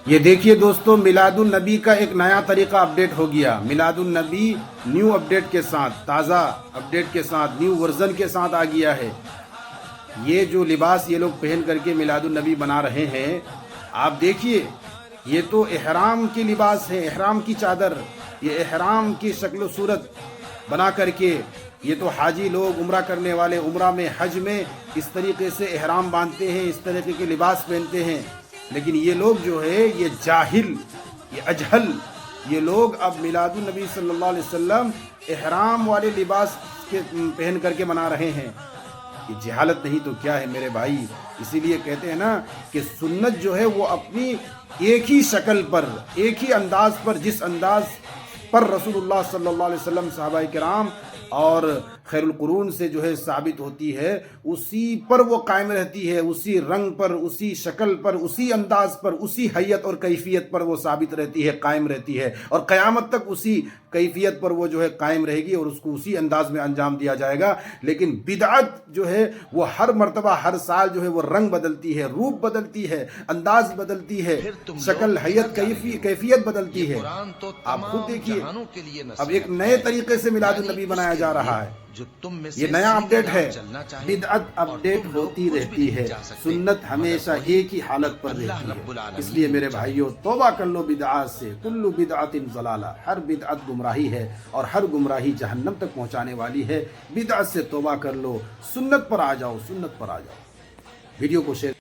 یہ دیکھیے دوستو، میلاد النبی کا ایک نیا طریقہ اپڈیٹ ہو گیا۔ میلاد النبی نیو اپڈیٹ کے ساتھ، تازہ اپڈیٹ کے ساتھ، نیو ورژن کے ساتھ آ گیا ہے۔ یہ جو لباس یہ لوگ پہن کر کے میلاد النبی بنا رہے ہیں، آپ دیکھیے، یہ تو احرام کے لباس ہے، احرام کی چادر، یہ احرام کی شکل و صورت بنا کر کے، یہ تو حاجی لوگ عمرہ کرنے والے عمرہ میں، حج میں اس طریقے سے احرام باندھتے ہیں، اس طریقے کے لباس پہنتے ہیں۔ لیکن یہ لوگ جو ہے، یہ جاہل، یہ اجہل، یہ لوگ اب میلاد النبی صلی اللہ علیہ وسلم احرام والے لباس کے پہن کر کے منا رہے ہیں۔ یہ جہالت نہیں تو کیا ہے میرے بھائی؟ اسی لیے کہتے ہیں نا کہ سنت جو ہے وہ اپنی ایک ہی شکل پر، ایک ہی انداز پر، جس انداز پر رسول اللہ صلی اللہ علیہ وسلم، صحابہ کرام اور خیر القرون سے جو ہے ثابت ہوتی ہے، اسی پر وہ قائم رہتی ہے، اسی رنگ پر، اسی شکل پر، اسی انداز پر، اسی حیت اور کیفیت پر وہ ثابت رہتی ہے، قائم رہتی ہے، اور قیامت تک اسی کیفیت پر وہ جو ہے قائم رہے گی، اور اس کو اسی انداز میں انجام دیا جائے گا۔ لیکن بدعت جو ہے وہ ہر مرتبہ، ہر سال جو ہے وہ رنگ بدلتی ہے، روپ بدلتی ہے، انداز بدلتی ہے، شکل، حیت، کیفیت بدلتی ہے۔ آپ خود دیکھیے، اب ایک نئے طریقے سے میلاد النبی بنایا جا رہا ہے، یہ نیا اپڈیٹ ہے۔ بدعت اپڈیٹ ہوتی رہتی ہے، سنت ہمیشہ ایک ہی حالت پر رہتی ہے۔ اس لیے میرے بھائیوں، توبہ کر لو بدعات سے، کل بدعت ضلالہ، ہر بدعت گمراہی ہے، اور ہر گمراہی جہنم تک پہنچانے والی ہے۔ بدعت سے توبہ کر لو، سنت پر آ جاؤ، سنت پر آ جاؤ۔ ویڈیو کو شیئر